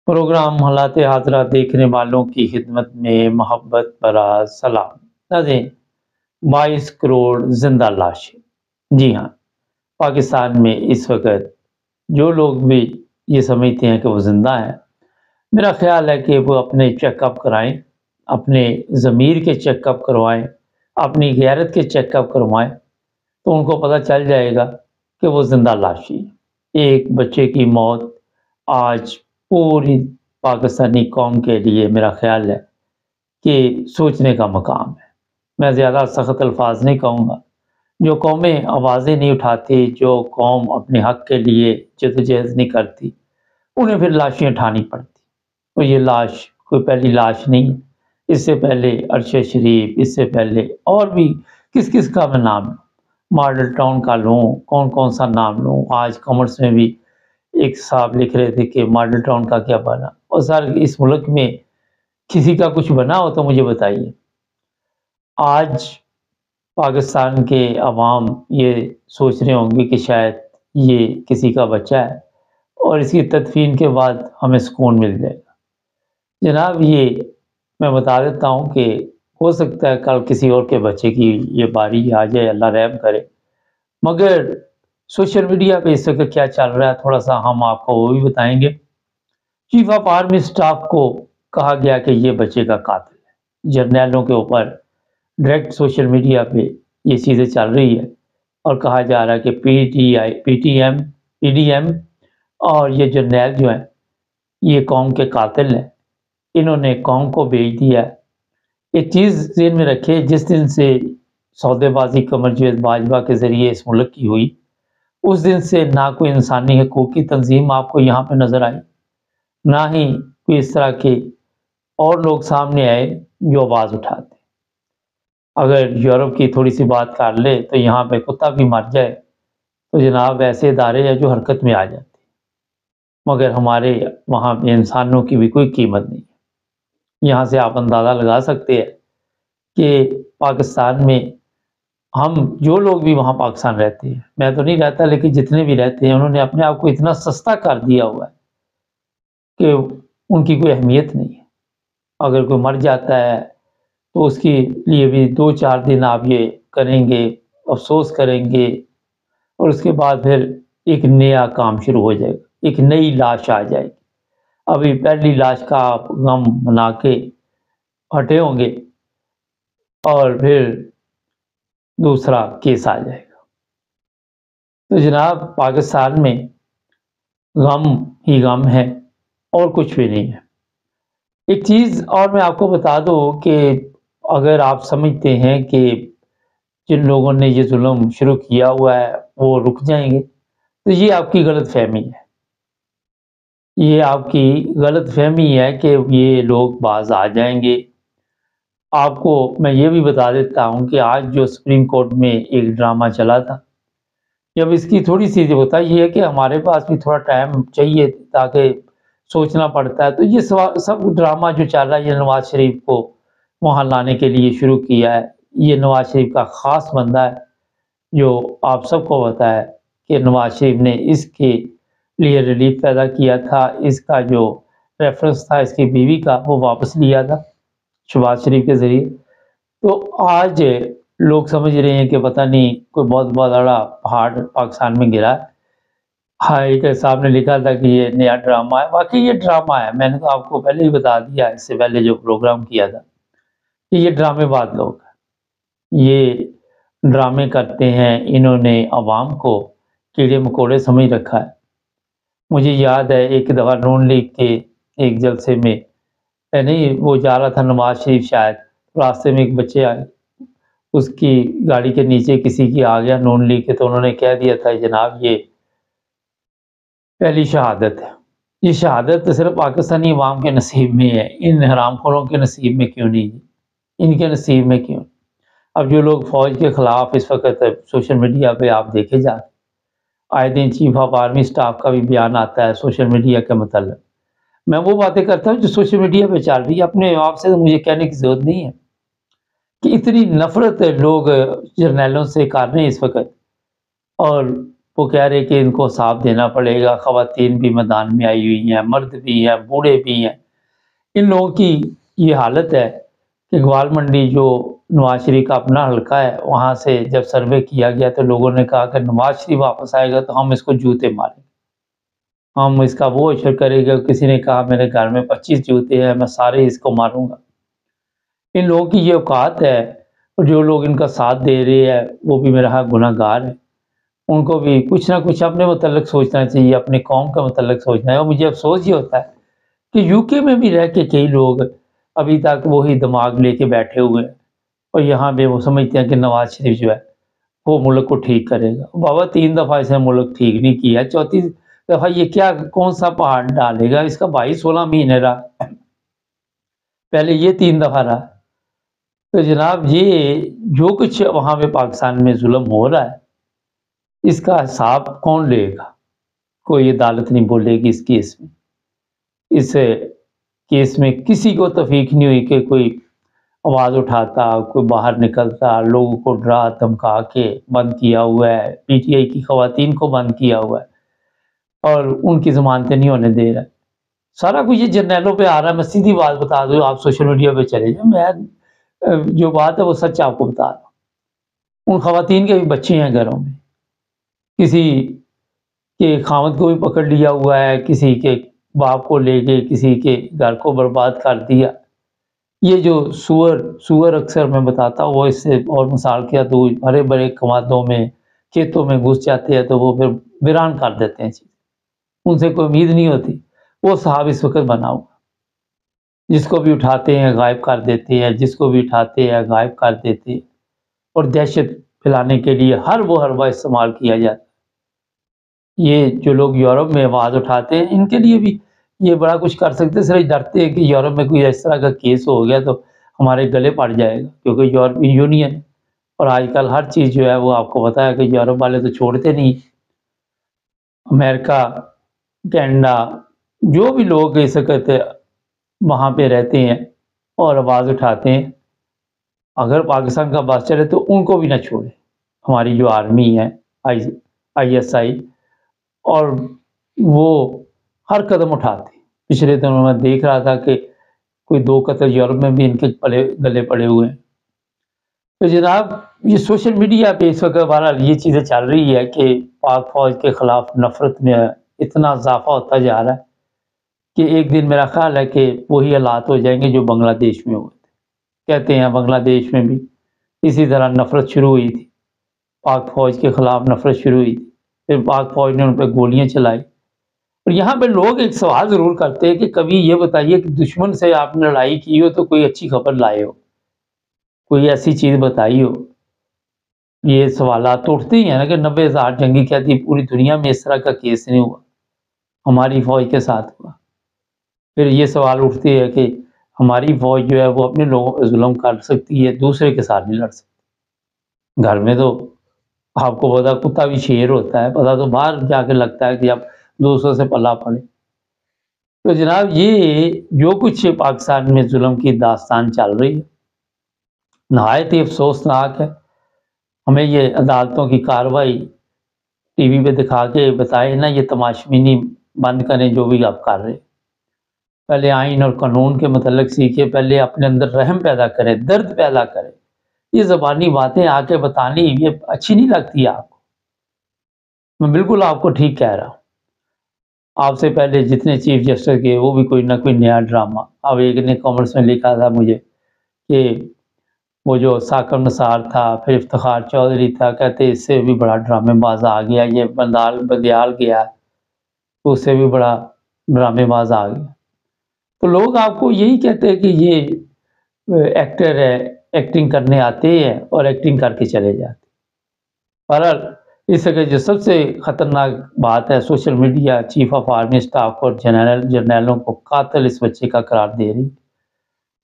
Programme حالات حاضرہ دیکھنے والوں کی خدمت میں محبت برا سلام۔ ناظرین، 22 کروڑ زندہ لاشیں۔ جی ہاں، پاکستان میں اس وقت جو لوگ بھی یہ سمجھتے ہیں کہ وہ زندہ ہیں، میرا خیال ہے کہ وہ اپنے چیک اپ کرائیں، اپنے ضمیر کے چیک اپ کروائیں، اپنی غیرت کے چیک اپ کروائیں، تو ان کو پتہ چل جائے گا کہ وہ زندہ لاشیں۔ ایک بچے کی موت آج پوری پاکستانی قوم کے لیے میرا خیال ہے کہ سوچنے کا مقام ہے۔ میں زیادہ سخت الفاظ نہیں کہوں گا۔ جو قومیں آوازیں نہیں اٹھاتی، جو قوم اپنے حق کے لیے جدوجہد نہیں کرتی، انہیں پھر لاشیں اٹھانی پڑتی۔ اور یہ لاش کوئی پہلی لاش نہیں ہے۔ اس سے پہلے عرشہ شریف، اس سے پہلے اور بھی کس کس کا میں نام لوں، ماڈل ٹاؤن کا لوں، کون کون سا نام لوں۔ آج کامرس میں بھی ایک صاحب لکھ رہے تھے کہ ماڈل ٹاؤن کا کیا بنا، اور سر اس ملک میں کسی کا کچھ بنا ہو تو مجھے بتائیے۔ آج پاکستان کے عوام یہ سوچ رہے ہوں گے کہ شاید یہ کسی کا بچہ ہے اور اس کی تدفین کے بعد ہمیں سکون مل جائے گا۔ جناب، یہ میں بتا دیتا ہوں کہ ہو سکتا ہے کل کسی اور کے بچے کی یہ باری آ جائے، اللہ رحم کرے، مگر سوشل میڈیا پہ اس وقت کیا چل رہا ہے تھوڑا سا ہم آپ کو وہ بھی بتائیں گے۔ چیف آف آرمی سٹاف کو کہا گیا کہ یہ بچے کا قاتل ہے۔ جرنیلوں کے اوپر ڈائریکٹ سوشل میڈیا پہ یہ چیزیں چل رہی ہے اور کہا جا رہا ہے کہ پی ڈی ایم اور یہ جرنیل جو ہیں یہ قوم کے قاتل ہیں، انہوں نے قوم کو بیچ دیا ہے۔ ایک چیز ذہن میں رکھے، جس دن سے سودے بازی قمر جاوید باجوہ کے ذریعے اس ملک کی ہوئی، اس دن سے نہ کوئی انسانی حقوق کی تنظیم آپ کو یہاں پہ نظر آئی، نہ ہی کوئی اس طرح کے اور لوگ سامنے آئے جو آواز اٹھاتے۔ اگر یورپ کی تھوڑی سی بات کر لے تو یہاں پہ کتا بھی مر جائے تو جناب ایسے ادارے ہیں جو حرکت میں آ جاتے ہیں، مگر ہمارے وہاں پہ انسانوں کی بھی کوئی قیمت نہیں ہے۔ یہاں سے آپ اندازہ لگا سکتے ہیں کہ پاکستان میں ہم جو لوگ بھی وہاں پاکستان رہتے ہیں، میں تو نہیں رہتا لیکن جتنے بھی رہتے ہیں، انہوں نے اپنے آپ کو اتنا سستا کر دیا ہوا ہے کہ ان کی کوئی اہمیت نہیں ہے۔ اگر کوئی مر جاتا ہے تو اس کے لیے بھی 2-4 دن آپ یہ کریں گے، افسوس کریں گے، اور اس کے بعد پھر ایک نیا کام شروع ہو جائے گا، ایک نئی لاش آ جائے گی۔ ابھی پہلی لاش کا آپ غم منا کے ہٹے ہوں گے اور پھر دوسرا کیس آ جائے گا۔ تو جناب، پاکستان میں غم ہی غم ہے اور کچھ بھی نہیں ہے۔ ایک چیز اور میں آپ کو بتا دوں کہ اگر آپ سمجھتے ہیں کہ جن لوگوں نے یہ ظلم شروع کیا ہوا ہے وہ رک جائیں گے، تو یہ آپ کی غلط فہمی ہے۔ یہ آپ کی غلط فہمی ہے کہ یہ لوگ باز آ جائیں گے۔ آپ کو میں یہ بھی بتا دیتا ہوں کہ آج جو سپریم کورٹ میں ایک ڈرامہ چلا تھا، جب اس کی تھوڑی سی ہوتا یہ ہے کہ ہمارے پاس بھی تھوڑا ٹائم چاہیے تاکہ سوچنا پڑتا ہے، تو یہ سب ڈرامہ جو چل رہا ہے یہ نواز شریف کو وہاں لانے کے لیے شروع کیا ہے۔ یہ نواز شریف کا خاص بندہ ہے، جو آپ سب کو پتا ہے کہ نواز شریف نے اس کے لیے ریلیف پیدا کیا تھا۔ اس کا جو ریفرنس تھا اس کی بیوی کا، وہ واپس لیا تھا شہباز شریف کے ذریعے۔ تو آج لوگ سمجھ رہے ہیں کہ پتہ نہیں کوئی بہت بڑا پہاڑ پاکستان میں گرا ہے۔ ایک صاحب نے لکھا تھا کہ یہ نیا ڈرامہ ہے، واقعی یہ ڈرامہ ہے۔ میں نے تو آپ کو پہلے ہی بتا دیا اس سے پہلے جو پروگرام کیا تھا کہ یہ ڈرامے باز لوگ ہیں، یہ ڈرامے کرتے ہیں، انہوں نے عوام کو کیڑے مکوڑے سمجھ رکھا ہے۔ مجھے یاد ہے ایک دفعہ نون لیگ کے ایک جلسے میں نہیں، وہ جا رہا تھا نواز شریف، شاید راستے میں ایک بچے آئے، اس کی گاڑی کے نیچے کسی کی آ گیا نون لیگ کے، تو انہوں نے کہہ دیا تھا جناب یہ پہلی شہادت ہے۔ یہ شہادت صرف پاکستانی عوام کے نصیب میں ہے، ان حرام خوروں کے نصیب میں کیوں نہیں؟ ان کے نصیب میں کیوں؟ اب جو لوگ فوج کے خلاف اس وقت سوشل میڈیا پہ آپ دیکھے جا، آئے دن چیف آف آرمی سٹاف کا بھی بیان آتا ہے سوشل میڈیا کے متعلق۔ میں وہ باتیں کرتا ہوں جو سوشل میڈیا پہ چل رہی ہے، اپنے آپ سے مجھے کہنے کی ضرورت نہیں ہے کہ اتنی نفرت لوگ جرنیلوں سے کر رہے ہیں اس وقت، اور وہ کہہ رہے کہ ان کو صاف دینا پڑے گا، خواتین بھی میدان میں آئی ہوئی ہیں، مرد بھی ہیں، بوڑھے بھی ہیں۔ ان لوگوں کی یہ حالت ہے کہ گوال منڈی جو نواز شریف کا اپنا حلقہ ہے، وہاں سے جب سروے کیا گیا تو لوگوں نے کہا کہ نواز شریف واپس آئے گا تو ہم اس کو جوتے ماریں، ہم اس کا وہ اشر کریں گے۔ کسی نے کہا میرے گھر میں 25 جوتے ہیں، میں سارے اس کو ماروں گا۔ ان لوگوں کی یہ اوقات ہے، اور جو لوگ ان کا ساتھ دے رہے ہیں وہ بھی میرا گناہ گار ہے۔ ان کو بھی کچھ نہ کچھ اپنے متعلق سوچنا چاہیے، اپنی قوم کے متعلق سوچنا ہے۔ اور مجھے افسوس یہ ہوتا ہے کہ یو کے میں بھی رہ کے کئی لوگ ابھی تک وہی دماغ لے کے بیٹھے ہوئے ہیں، اور یہاں پہ وہ سمجھتے ہیں کہ نواز شریف جو ہے وہ ملک کو ٹھیک کرے گا۔ بابا 3 دفعہ اس نے ملک ٹھیک نہیں کیا، 4تھی دفعہ یہ کیا کون سا پہاڑ ڈالے گا؟ اس کا بھائی 16 مہینے رہا، پہلے یہ 3 دفعہ رہا۔ تو جناب یہ جو کچھ وہاں پہ پاکستان میں ظلم ہو رہا ہے، اس کا حساب کون لے گا؟ کوئی عدالت نہیں بولے گی اس کیس میں۔ اس کیس میں کسی کو توفیق نہیں ہوئی کہ کوئی آواز اٹھاتا، کوئی باہر نکلتا، لوگوں کو ڈرا دھمکا کے بند کیا ہوا ہے، پی ٹی آئی کی خواتین کو بند کیا ہوا ہے اور ان کی ضمانتیں نہیں ہونے دے رہا ہے۔ سارا کچھ یہ جرنیلوں پہ آ رہا ہے۔ میں سیدھی بات بتا دوں، آپ سوشل میڈیا پہ چلے جائیں، میں جو بات ہے وہ سچ آپ کو بتا رہا ہوں۔ ان خواتین کے بھی بچے ہیں گھروں میں، کسی کے خاوند کو بھی پکڑ لیا ہوا ہے، کسی کے باپ کو لے کے کسی کے گھر کو برباد کر دیا۔ یہ جو سور اکثر میں بتاتا ہوں، وہ اس سے اور مثال کیا تو ہرے بھرے کمادوں میں کھیتوں میں گھس جاتے ہیں تو وہ پھر ویران کر دیتے ہیں چیز، ان سے کوئی امید نہیں ہوتی۔ وہ صاحب اس وقت بنا ہوا، جس کو بھی اٹھاتے ہیں غائب کر دیتے ہیں، جس کو بھی اٹھاتے ہیں غائب کر دیتے ہیں، اور دہشت پھیلانے کے لیے ہر وہ حربہ استعمال کیا جاتا ہے۔ یہ جو لوگ یورپ میں آواز اٹھاتے ہیں، ان کے لیے بھی یہ بڑا کچھ کر سکتے ہیں، صرف ڈرتے ہیں کہ یورپ میں کوئی اس طرح کا کیس ہو گیا تو ہمارے گلے پڑ جائے گا، کیونکہ یورپی یونین ہے، اور آج کل ہر چیز جو ہے وہ آپ کو پتا ہے کہ یورپ والے تو چھوڑتے نہیں۔ امریکہ، کینیڈا، جو بھی لوگ اس وقت وہاں پہ رہتے ہیں اور آواز اٹھاتے ہیں، اگر پاکستان کا بات چلے تو ان کو بھی نہ چھوڑے۔ ہماری جو آرمی ہے، آئی ایس آئی، اور وہ ہر قدم اٹھاتے ہیں۔ پچھلے دنوں میں دیکھ رہا تھا کہ کوئی 2 قتل یورپ میں بھی ان کے گلے پڑے ہوئے ہیں۔ تو جناب یہ سوشل میڈیا پہ اس وقت بہرحال یہ چیزیں چل رہی ہے کہ پاک فوج کے خلاف نفرت میں اتنا اضافہ ہوتا جا رہا ہے کہ ایک دن میرا خیال ہے کہ وہی حالات ہو جائیں گے جو بنگلہ دیش میں ہوئے تھے۔ کہتے ہیں بنگلہ دیش میں بھی اسی طرح نفرت شروع ہوئی تھی، پاک فوج کے خلاف نفرت شروع ہوئی تھی، پھر پاک فوج نے ان پہ گولیاں چلائی۔ اور یہاں پہ لوگ ایک سوال ضرور کرتے ہیں کہ کبھی یہ بتائیے کہ دشمن سے آپ نے لڑائی کی ہو تو کوئی اچھی خبر لائے ہو، کوئی ایسی چیز بتائی ہو۔ یہ سوالات تو اٹھتے ہی ہیں نا کہ 90,000 جنگی قیدی، پوری دنیا میں اس طرح کا کیس نہیں ہوا، ہماری فوج کے ساتھ ہوا۔ پھر یہ سوال اٹھتے ہیں کہ ہماری فوج جو ہے وہ اپنے لوگوں پہ ظلم کر سکتی ہے، دوسرے کے ساتھ نہیں لڑ سکتی۔ گھر میں تو آپ کو پتا کتا بھی شیر ہوتا ہے، پتا تو باہر جا کے لگتا ہے کہ اب دوسروں سے پلا پڑے۔ تو جناب یہ جو کچھ پاکستان میں ظلم کی داستان چل رہی ہے، نہایت ہی افسوسناک ہے۔ ہمیں یہ عدالتوں کی کارروائی ٹی وی پہ دکھا کے بتائے نا، یہ تماشبینی بند کریں جو بھی آپ کر رہے۔ پہلے آئین اور قانون کے متعلق سیکھے، پہلے اپنے اندر رحم پیدا کرے، درد پیدا کرے۔ یہ زبانی باتیں آ کے بتانی یہ اچھی نہیں لگتی آپ کو۔ میں بالکل آپ کو ٹھیک کہہ رہا ہوں۔ آپ سے پہلے جتنے چیف جسٹس کے وہ بھی کوئی نہ کوئی نیا ڈرامہ۔ اب ایک نے کامرس میں لکھا تھا مجھے کہ وہ جو ثاقب نثار تھا، پھر افتخار چودھری تھا، کہتے اس سے بھی بڑا ڈرامے باز آ گیا، یہ بندیال گیا تو اس سے بھی بڑا ڈرامے باز آ گیا۔ تو لوگ آپ کو یہی کہتے ہیں کہ یہ ایکٹر ہے، ایکٹنگ کرنے آتے ہیں اور ایکٹنگ کر کے چلے جاتے۔ بہرحال اس کے جو سب سے خطرناک بات ہے، social media chief of army staff اور جرنیلوں کو قاتل اس بچے کا قرار دے رہی۔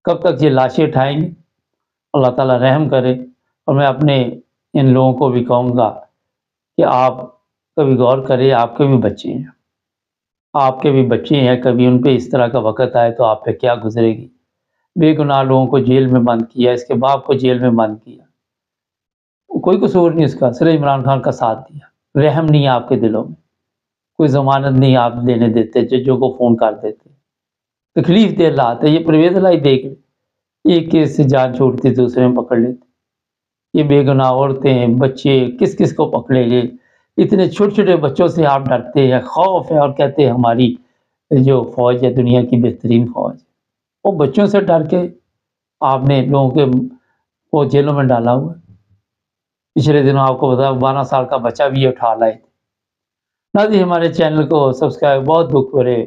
کب تک یہ لاشیں اٹھائیں گے؟ اللہ تعالیٰ رحم کرے۔ اور میں اپنے ان لوگوں کو بھی کہوں گا کہ آپ کبھی غور کریں، آپ کے بھی بچے ہیں، آپ کے بھی بچے ہیں، کبھی ان پہ اس طرح کا وقت آئے تو آپ پہ کیا گزرے گی۔ بے گناہ لوگوں کو جیل میں بند کیا، اس کے باپ کو جیل میں بند کیا، کوئی قصور نہیں اس کا، صرف عمران خان کا ساتھ دیا۔ رحم نہیں آپ کے دلوں میں، کوئی ضمانت نہیں آپ لینے دیتے، ججوں کو فون کر دیتے، تکلیف دہ حالات ہے۔ یہ پرویز الہی دیکھ لیں، ایک کیس سے جان چھوڑتی دوسرے میں پکڑ لیتے، یہ بے گناہ عورتیں بچے کس کس کو پکڑے گے؟ اتنے چھوٹے چھوٹے بچوں سے آپ ڈرتے ہیں، خوف ہے، اور کہتے ہیں ہماری جو فوج ہے دنیا کی بہترین فوج ہے۔ وہ بچوں سے ڈر کے آپ نے لوگوں کے وہ جیلوں میں ڈالا ہوا ہے۔ پچھلے دنوں آپ کو بتا 12 سال کا بچہ بھی اٹھا لائے تھے۔ ناظرین ہمارے چینل کو سبسکرائب، بہت دکھ بھرے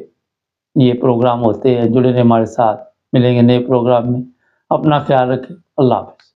یہ پروگرام ہوتے ہیں، جڑے رہیں ہمارے ساتھ، ملیں گے نئے پروگرام میں، اپنا خیال رکھیں، اللہ حافظ۔